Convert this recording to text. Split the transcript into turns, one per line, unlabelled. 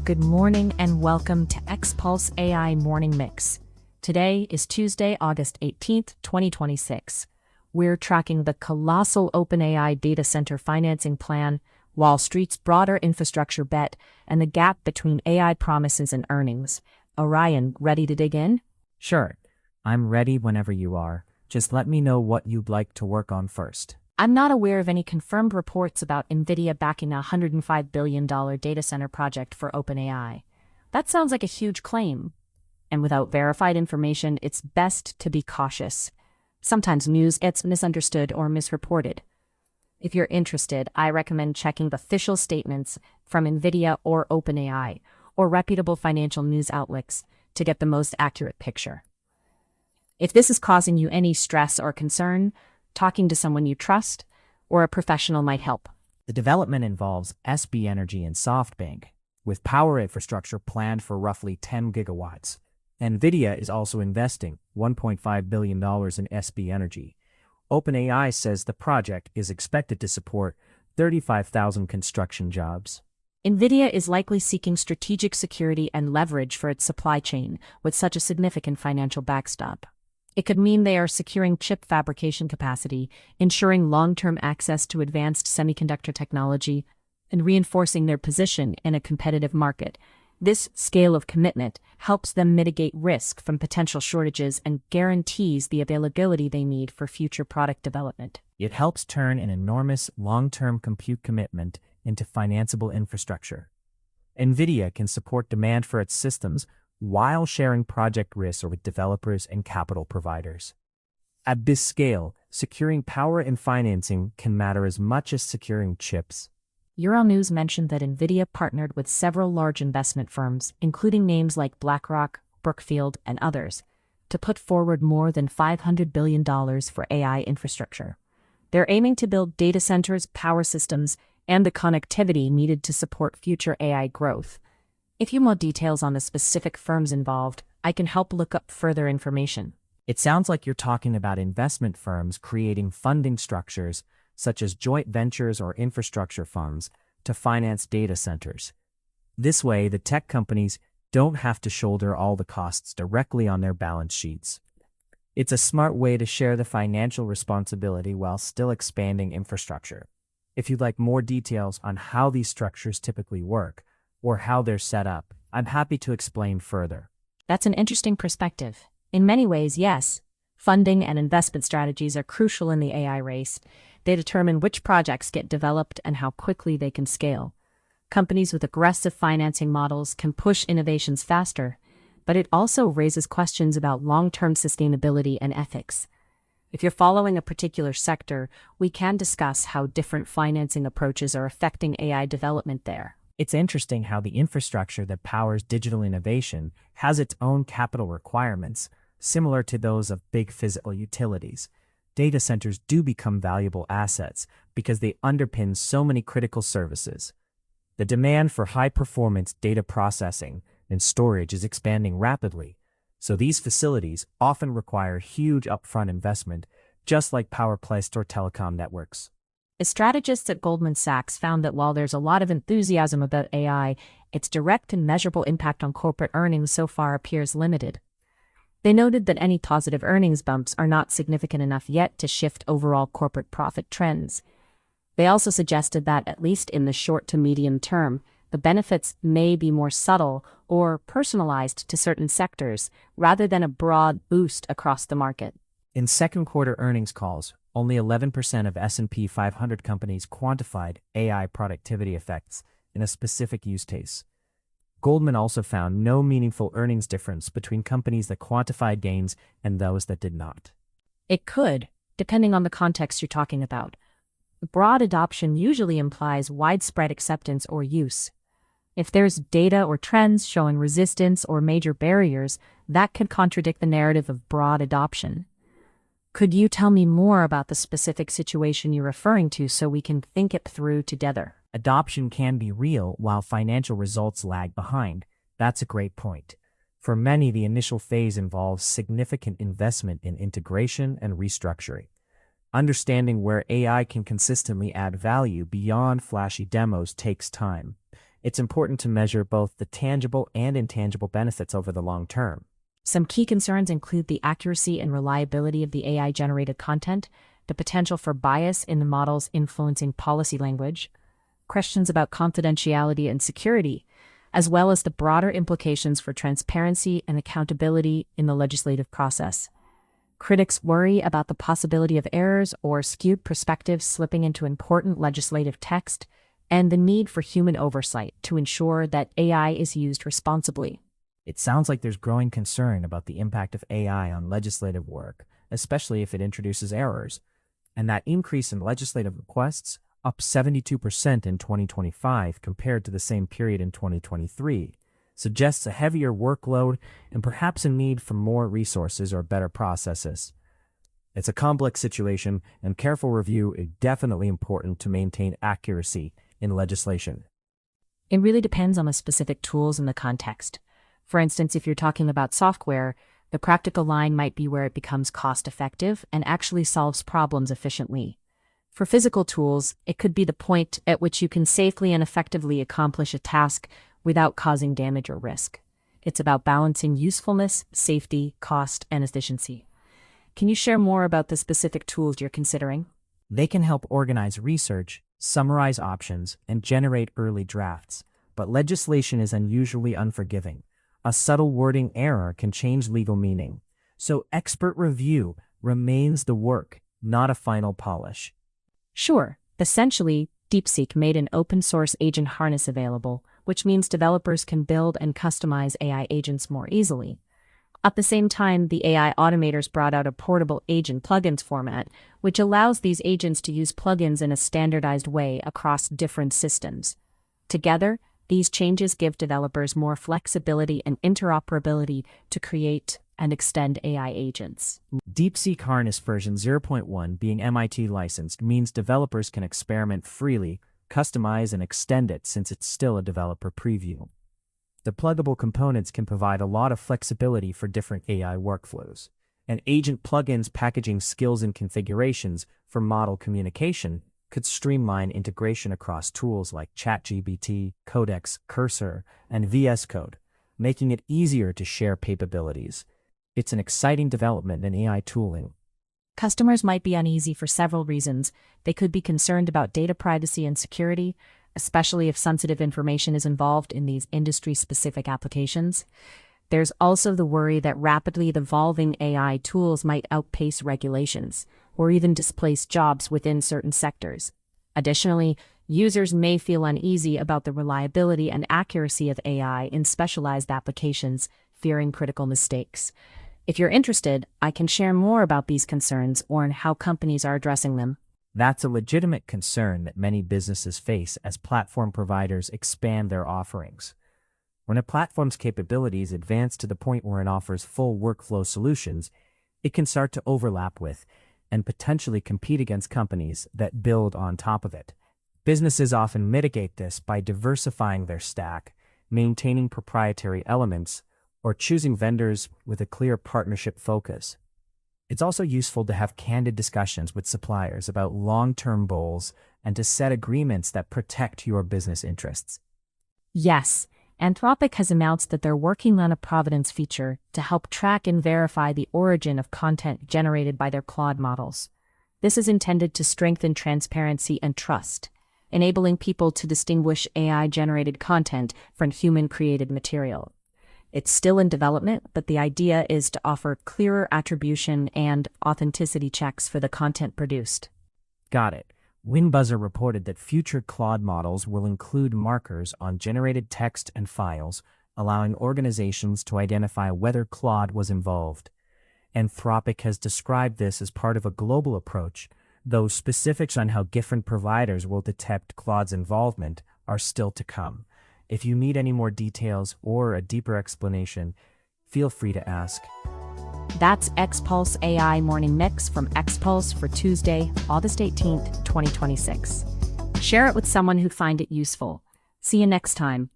Good morning and welcome to XPulse AI Morning Mix. Today is Tuesday, August 18th, 2026. We're tracking the colossal OpenAI data center financing plan, Wall Street's broader infrastructure bet, and the gap between AI promises and earnings. Orion, ready to dig in?
Sure. I'm ready whenever you are. Just let me know what you'd like to work on first.
I'm not aware of any confirmed reports about Nvidia backing a $105 billion data center project for OpenAI. That sounds like a huge claim. And without verified information, it's best to be cautious. Sometimes news gets misunderstood or misreported. If you're interested, I recommend checking official statements from Nvidia or OpenAI, or reputable financial news outlets to get the most accurate picture. If this is causing you any stress or concern, talking to someone you trust or a professional might help.
The development involves SB Energy and SoftBank, with power infrastructure planned for roughly 10 gigawatts. Nvidia is also investing $1.5 billion in SB Energy. OpenAI says the project is expected to support 35,000 construction jobs.
Nvidia is likely seeking strategic security and leverage for its supply chain with such a significant financial backstop. It could mean they are securing chip fabrication capacity, ensuring long-term access to advanced semiconductor technology, and reinforcing their position in a competitive market. This scale of commitment helps them mitigate risk from potential shortages and guarantees the availability they need for future product development.
It helps turn an enormous long-term compute commitment into financeable infrastructure. Nvidia can support demand for its systems while sharing project risks with developers and capital providers. At this scale, securing power and financing can matter as much as securing chips.
Euronews mentioned that Nvidia partnered with several large investment firms, including names like BlackRock, Brookfield, and others, to put forward more than $500 billion for AI infrastructure. They're aiming to build data centers, power systems, and the connectivity needed to support future AI growth. If you want details on the specific firms involved, I can help look up further information.
It sounds like you're talking about investment firms creating funding structures such as joint ventures or infrastructure funds to finance data centers. This way, the tech companies don't have to shoulder all the costs directly on their balance sheets. It's a smart way to share the financial responsibility while still expanding infrastructure. If you'd like more details on how these structures typically work, or how they're set up, I'm happy to explain further.
That's an interesting perspective. In many ways, yes, funding and investment strategies are crucial in the AI race. They determine which projects get developed and how quickly they can scale. Companies with aggressive financing models can push innovations faster, but it also raises questions about long-term sustainability and ethics. If you're following a particular sector, we can discuss how different financing approaches are affecting AI development there.
It's interesting how the infrastructure that powers digital innovation has its own capital requirements, similar to those of big physical utilities. Data centers do become valuable assets because they underpin so many critical services. The demand for high-performance data processing and storage is expanding rapidly, so these facilities often require huge upfront investment, just like power plants or telecom networks.
Strategists at Goldman Sachs found that while there's a lot of enthusiasm about AI, its direct and measurable impact on corporate earnings so far appears limited. They noted that any positive earnings bumps are not significant enough yet to shift overall corporate profit trends. They also suggested that, at least in the short to medium term, the benefits may be more subtle or personalized to certain sectors, rather than a broad boost across the market.
In second quarter earnings calls, only 11% of S&P 500 companies quantified AI productivity effects in a specific use case. Goldman also found no meaningful earnings difference between companies that quantified gains and those that did not.
It could, depending on the context you're talking about. Broad adoption usually implies widespread acceptance or use. If there's data or trends showing resistance or major barriers, that could contradict the narrative of broad adoption. Could you tell me more about the specific situation you're referring to so we can think it through together?
Adoption can be real while financial results lag behind. That's a great point. For many, the initial phase involves significant investment in integration and restructuring. Understanding where AI can consistently add value beyond flashy demos takes time. It's important to measure both the tangible and intangible benefits over the long term.
Some key concerns include the accuracy and reliability of the AI-generated content, the potential for bias in the models influencing policy language, questions about confidentiality and security, as well as the broader implications for transparency and accountability in the legislative process. Critics worry about the possibility of errors or skewed perspectives slipping into important legislative text, and the need for human oversight to ensure that AI is used responsibly.
It sounds like there's growing concern about the impact of AI on legislative work, especially if it introduces errors, and that increase in legislative requests, up 72% in 2025 compared to the same period in 2023, suggests a heavier workload and perhaps a need for more resources or better processes. It's a complex situation, and careful review is definitely important to maintain accuracy in legislation.
It really depends on the specific tools and the context. For instance, if you're talking about software, the practical line might be where it becomes cost-effective and actually solves problems efficiently. For physical tools, it could be the point at which you can safely and effectively accomplish a task without causing damage or risk. It's about balancing usefulness, safety, cost, and efficiency. Can you share more about the specific tools you're considering?
They can help organize research, summarize options, and generate early drafts, but legislation is unusually unforgiving. A subtle wording error can change legal meaning, so expert review remains the work, not a final polish.
Sure. Essentially, DeepSeek made an open-source agent harness available, which means developers can build and customize AI agents more easily. At the same time, the AI automators brought out a portable agent plugins format, which allows these agents to use plugins in a standardized way across different systems. Together, these changes give developers more flexibility and interoperability to create and extend AI agents.
DeepSeek Harness version 0.1 being MIT licensed means developers can experiment freely, customize and extend it since it's still a developer preview. The pluggable components can provide a lot of flexibility for different AI workflows, and agent plugins packaging skills and configurations for model communication could streamline integration across tools like ChatGPT, Codex, Cursor, and VS Code, making it easier to share capabilities. It's an exciting development in AI tooling.
Customers might be uneasy for several reasons. They could be concerned about data privacy and security, especially if sensitive information is involved in these industry-specific applications. There's also the worry that rapidly evolving AI tools might outpace regulations, or even displace jobs within certain sectors. Additionally, users may feel uneasy about the reliability and accuracy of AI in specialized applications, fearing critical mistakes. If you're interested, I can share more about these concerns or on how companies are addressing them.
That's a legitimate concern that many businesses face as platform providers expand their offerings. When a platform's capabilities advance to the point where it offers full workflow solutions, it can start to overlap with and potentially compete against companies that build on top of it. Businesses often mitigate this by diversifying their stack, maintaining proprietary elements, or choosing vendors with a clear partnership focus. It's also useful to have candid discussions with suppliers about long-term goals and to set agreements that protect your business interests.
Yes, Anthropic has announced that they're working on a provenance feature to help track and verify the origin of content generated by their Claude models. This is intended to strengthen transparency and trust, enabling people to distinguish AI-generated content from human-created material. It's still in development, but the idea is to offer clearer attribution and authenticity checks for the content produced.
Got it. Winbuzzer reported that future Claude models will include markers on generated text and files, allowing organizations to identify whether Claude was involved. Anthropic has described this as part of a global approach, though specifics on how different providers will detect Claude's involvement are still to come. If you need any more details or a deeper explanation, feel free to ask.
That's XPulse AI Morning Mix from XPulse for Tuesday, August 18th, 2026. Share it with someone who'd find it useful. See you next time.